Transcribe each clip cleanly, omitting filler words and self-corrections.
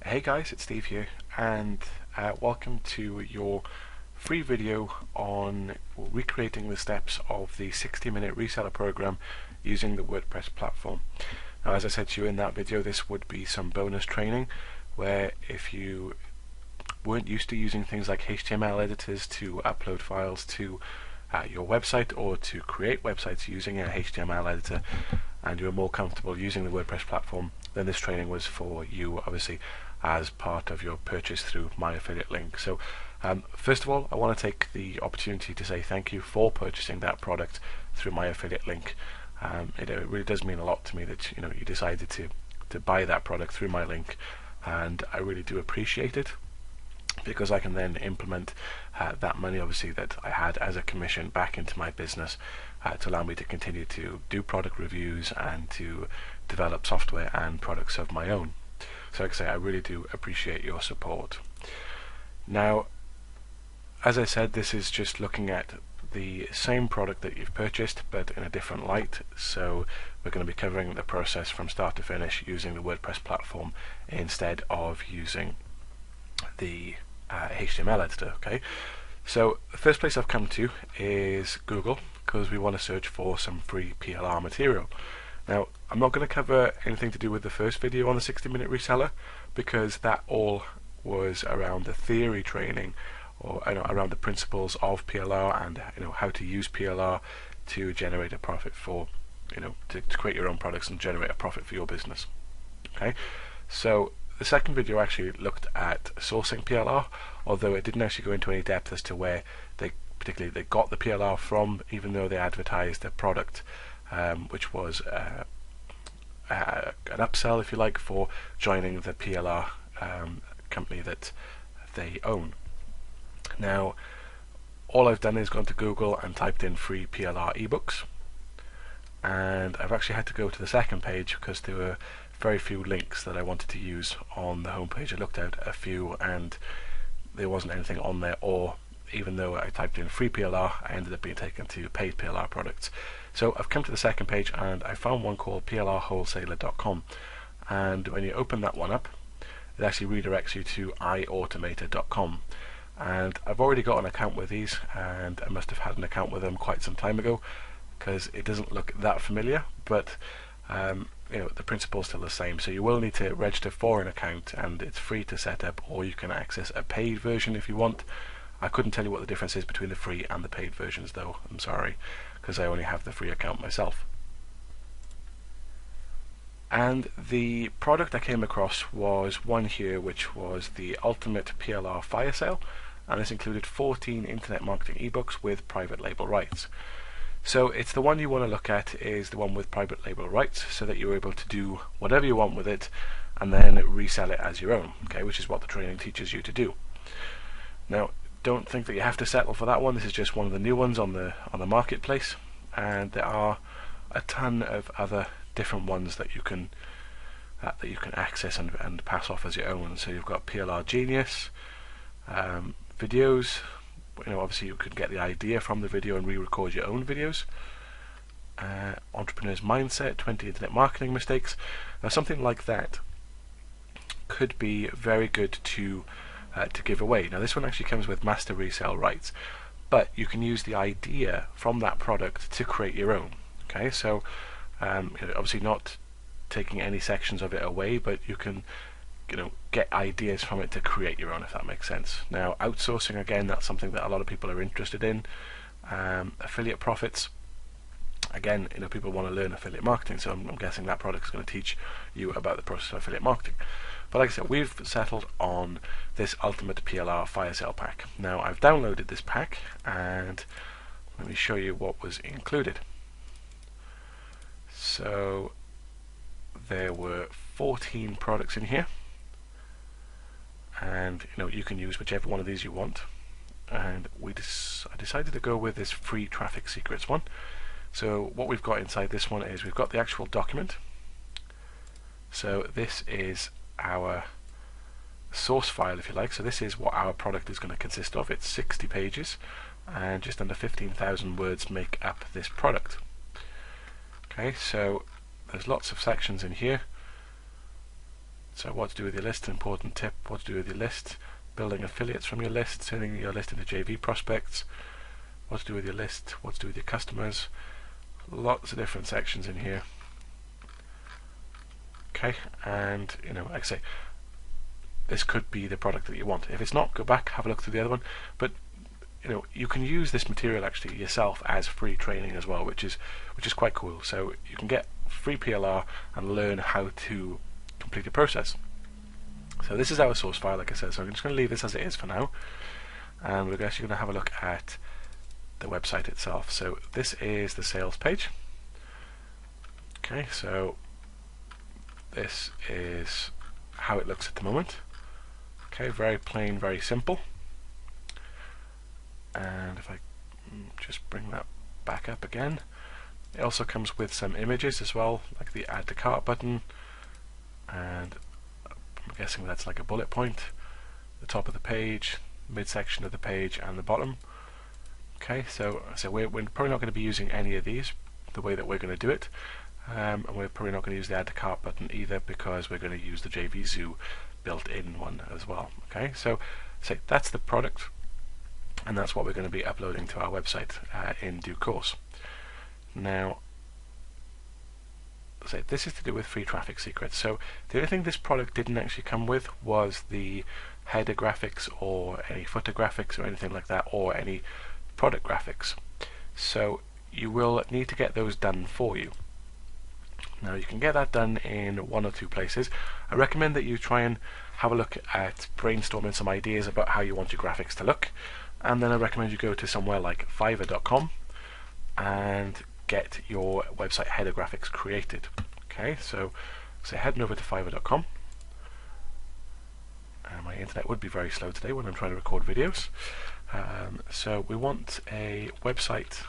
Hey guys, it's Steve here, and welcome to your free video on recreating the steps of the 60-minute reseller program using the WordPress platform. Now, as I said to you in that video, this would be some bonus training where if you weren't used to using things like HTML editors to upload files to your website or to create websites using a HTML editor, and you're more comfortable using the WordPress platform, then this training was for you, obviously, as part of your purchase through my affiliate link. So first of all, I want to take the opportunity to say thank you for purchasing that product through my affiliate link. It really does mean a lot to me that you decided to buy that product through my link, and I really do appreciate it, because I can then implement that money, obviously, that I had as a commission back into my business to allow me to continue to do product reviews and to develop software and products of my own. So like I say, I really do appreciate your support. Now, as I said, this is just looking at the same product that you've purchased but in a different light. So we're going to be covering the process from start to finish using the WordPress platform instead of using the HTML editor. Okay, so the first place I've come to is Google, because we want to search for some free PLR material. Now, I'm not going to cover anything to do with the first video on the 60-minute reseller, because that all was around the theory training, or around the principles of PLR and how to use PLR to generate a profit for to create your own products and generate a profit for your business. Okay, so the second video actually looked at sourcing PLR, although it didn't actually go into any depth as to where they got the PLR from, even though they advertised a product which was an upsell, if you like, for joining the PLR company that they own. Now, all I've done is gone to Google and typed in free PLR ebooks, and I've actually had to go to the second page because there were very few links that I wanted to use on the homepage. I looked at a few and there wasn't anything on there, or even though I typed in free PLR, I ended up being taken to paid PLR products. So I've come to the second page and I found one called plrwholesaler.com, and when you open that one up, it actually redirects you to iautomator.com. and I've already got an account with these, and I must have had an account with them quite some time ago, because it doesn't look that familiar, but the principle's still the same. So you will need to register for an account, and it's free to set up, or you can access a paid version if you want. I couldn't tell you what the difference is between the free and the paid versions though, I'm sorry, because I only have the free account myself. And the product I came across was one here, which was the Ultimate PLR Fire Sale, and this included 14 internet marketing ebooks with private label rights. So it's the one you want to look at, is the one with private label rights, so that you're able to do whatever you want with it and then resell it as your own, okay, which is what the training teaches you to do. Now, don't think that you have to settle for that one. This is just one of the new ones on the marketplace, and there are a ton of other different ones that you can access and pass off as your own. So you've got PLR Genius, videos. Obviously you could get the idea from the video and re-record your own videos. Entrepreneur's Mindset, 20 internet marketing mistakes. Now, something like that could be very good to give away. Now, this one actually comes with master resale rights, but you can use the idea from that product to create your own. Okay, so obviously not taking any sections of it away, but you can get ideas from it to create your own, if that makes sense. Now, outsourcing, again, that's something that a lot of people are interested in. Affiliate profits, again, people want to learn affiliate marketing, so I'm guessing that product is going to teach you about the process of affiliate marketing. But like I said, we've settled on this Ultimate PLR Fire Sale pack. Now, I've downloaded this pack, and let me show you what was included. So there were 14 products in here, and you can use whichever one of these you want, and I decided to go with this free traffic secrets one. So what we've got inside this one is we've got the actual document. So this is our source file, if you like. So this is what our product is going to consist of. It's 60 pages, and just under 15,000 words make up this product. Okay, so there's lots of sections in here. So what to do with your list, important tip, what to do with your list, building affiliates from your list, turning your list into JV prospects, what to do with your list, what to do with your customers, lots of different sections in here. Okay, and like I say, this could be the product that you want. If it's not, go back, have a look through the other one. But you can use this material actually yourself as free training as well, which is quite cool. So you can get free PLR and learn how to complete the process. So this is our source file, like I said. So I'm just going to leave this as it is for now, and we're actually going to have a look at the website itself. So this is the sales page. Okay, so this is how it looks at the moment. Okay, very plain, very simple. And if I just bring that back up again, it also comes with some images as well, like the add to cart button, and I'm guessing that's like a bullet point, the top of the page, midsection of the page, and the bottom. Okay, so we're probably not going to be using any of these the way that we're going to do it, and we're probably not going to use the add to cart button either, because we're going to use the JV Zoo built-in one as well. Okay, so that's the product, and that's what we're going to be uploading to our website in due course. Now, this is to do with free traffic secrets. So the only thing this product didn't actually come with was the header graphics or any footer graphics or anything like that, or any product graphics. So you will need to get those done for you. Now you can get that done in one or two places. I recommend that you try and have a look at brainstorming some ideas about how you want your graphics to look, and then I recommend you go to somewhere like Fiverr.com and get your website header graphics created. Okay, so heading over to Fiverr.com, and my internet would be very slow today when I'm trying to record videos. So we want a website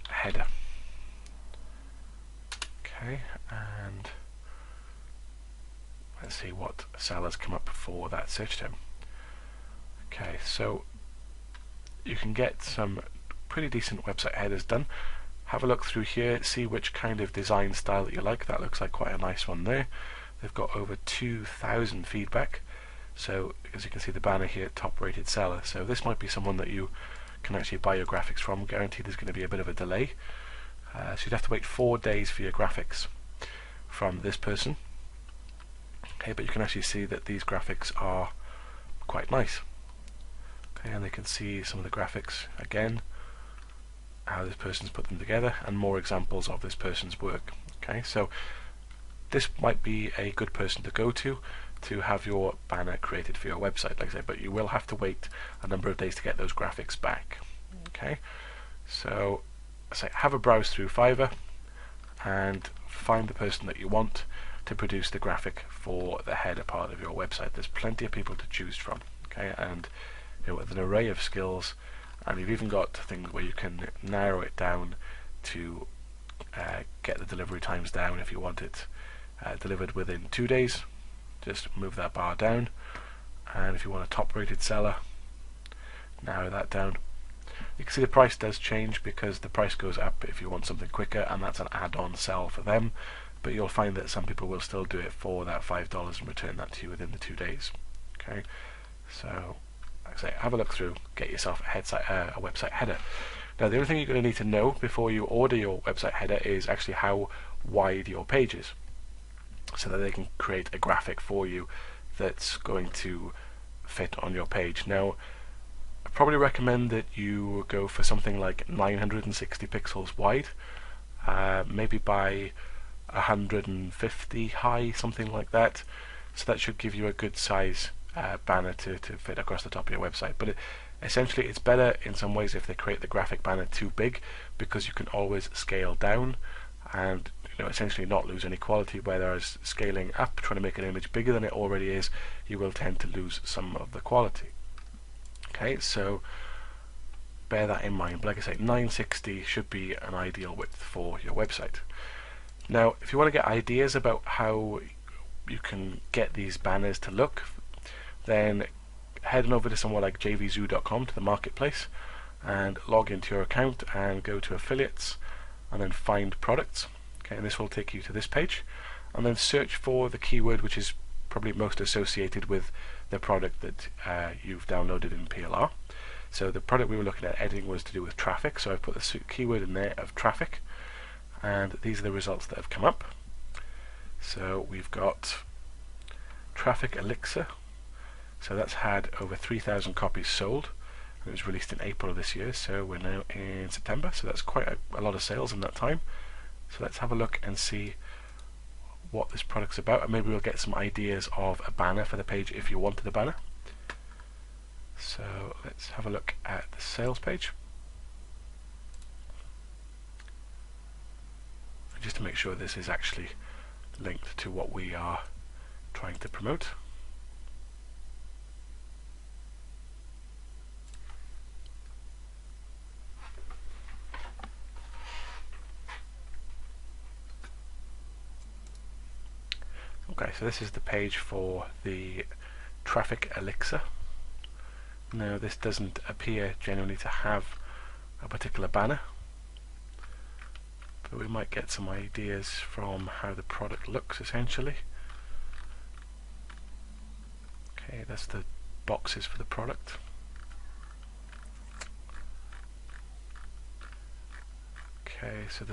header. Okay, and let's see what sellers come up for that search term. Okay, so you can get some pretty decent website headers done. Have a look through here, see which kind of design style that you like. That looks like quite a nice one there. They've got over 2,000 feedback. So as you can see, the banner here, top rated seller. So this might be someone that you can actually buy your graphics from. Guaranteed there's going to be a bit of a delay. So you'd have to wait 4 days for your graphics from this person. Okay, but you can actually see that these graphics are quite nice. Okay, and they can see some of the graphics again, how this person's put them together, and more examples of this person's work. Okay, so this might be a good person to go to have your banner created for your website, like I said, but you will have to wait a number of days to get those graphics back. Okay, so have a browse through Fiverr and find the person that you want to produce the graphic for the header part of your website. There's plenty of people to choose from. Okay, and with an array of skills, and you've even got things where you can narrow it down to get the delivery times down. If you want it delivered within 2 days, just move that bar down, and if you want a top rated seller, narrow that down. You can see the price does change because the price goes up if you want something quicker, and that's an add-on sell for them, but you'll find that some people will still do it for that $5 and return that to you within the 2 days. Okay, so like I say, have a look through, get yourself a website header. Now the only thing you're going to need to know before you order your website header is actually how wide your page is, so that they can create a graphic for you that's going to fit on your page. Now I probably recommend that you go for something like 960 pixels wide, maybe by 150 high, something like that. So that should give you a good size banner to fit across the top of your website. But essentially it's better in some ways if they create the graphic banner too big, because you can always scale down and essentially not lose any quality, whereas scaling up, trying to make an image bigger than it already is, you will tend to lose some of the quality. Okay, so bear that in mind. But like I say, 960 should be an ideal width for your website. Now if you want to get ideas about how you can get these banners to look, then head on over to somewhere like jvzoo.com, to the marketplace, and log into your account and go to affiliates and then find products. Okay, and this will take you to this page, and then search for the keyword which is probably most associated with the product that you've downloaded in PLR. So the product we were looking at editing was to do with traffic, so I've put the keyword in there of traffic, and these are the results that have come up. So we've got Traffic Elixir, so that's had over 3,000 copies sold. It was released in April of this year, so we're now in September, so that's quite a lot of sales in that time. So let's have a look and see what this product's about, and maybe we'll get some ideas of a banner for the page if you wanted a banner. So let's have a look at the sales page, just to make sure this is actually linked to what we are trying to promote. Okay, so this is the page for the Traffic Elixir. Now this doesn't appear generally to have a particular banner, but we might get some ideas from how the product looks essentially. Okay, that's the boxes for the product. Okay, so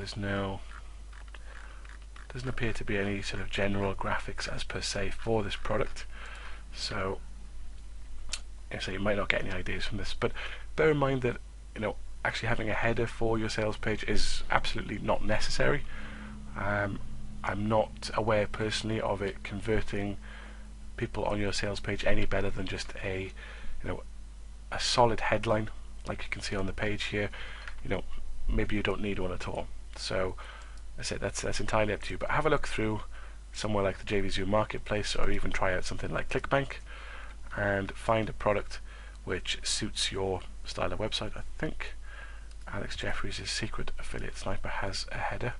doesn't appear to be any sort of general graphics as per se for this product, so you might not get any ideas from this, but bear in mind that actually having a header for your sales page is absolutely not necessary. I'm not aware personally of it converting people on your sales page any better than just a solid headline like you can see on the page here. Maybe you don't need one at all. So I say that's entirely up to you, but have a look through somewhere like the JVZoo Marketplace, or even try out something like ClickBank and find a product which suits your style of website. I think Alex Jeffries' Secret Affiliate Sniper has a header.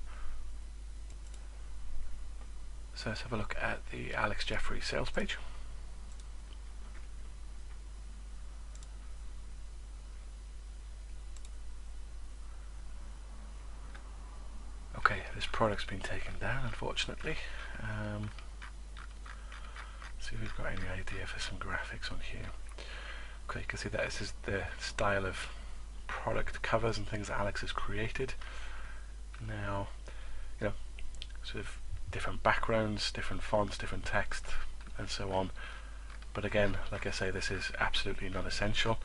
So let's have a look at the Alex Jeffries sales page. Okay, this product's been taken down, unfortunately. See if we've got any idea for some graphics on here. Okay, you can see that this is the style of product covers and things that Alex has created. Now, sort of different backgrounds, different fonts, different text, and so on. But again, like I say, this is absolutely not essential.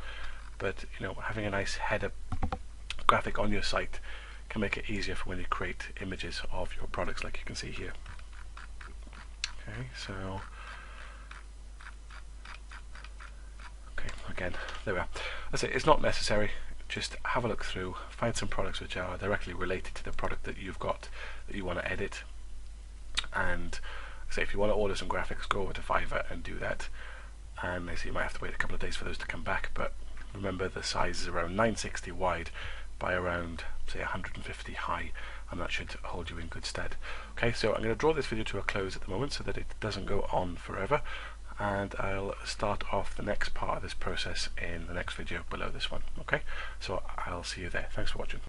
But having a nice header graphic on your site can make it easier for when you create images of your products, like you can see here. Okay, so again, there we are. I say it's not necessary. Just have a look through, find some products which are directly related to the product that you've got that you want to edit, and say if you want to order some graphics, go over to Fiverr and do that. And they say you might have to wait a couple of days for those to come back, but remember the size is around 960 wide by around say 150 high, and that should hold you in good stead. Okay, so I'm going to draw this video to a close at the moment so that it doesn't go on forever, and I'll start off the next part of this process in the next video below this one. Okay, so I'll see you there. Thanks for watching.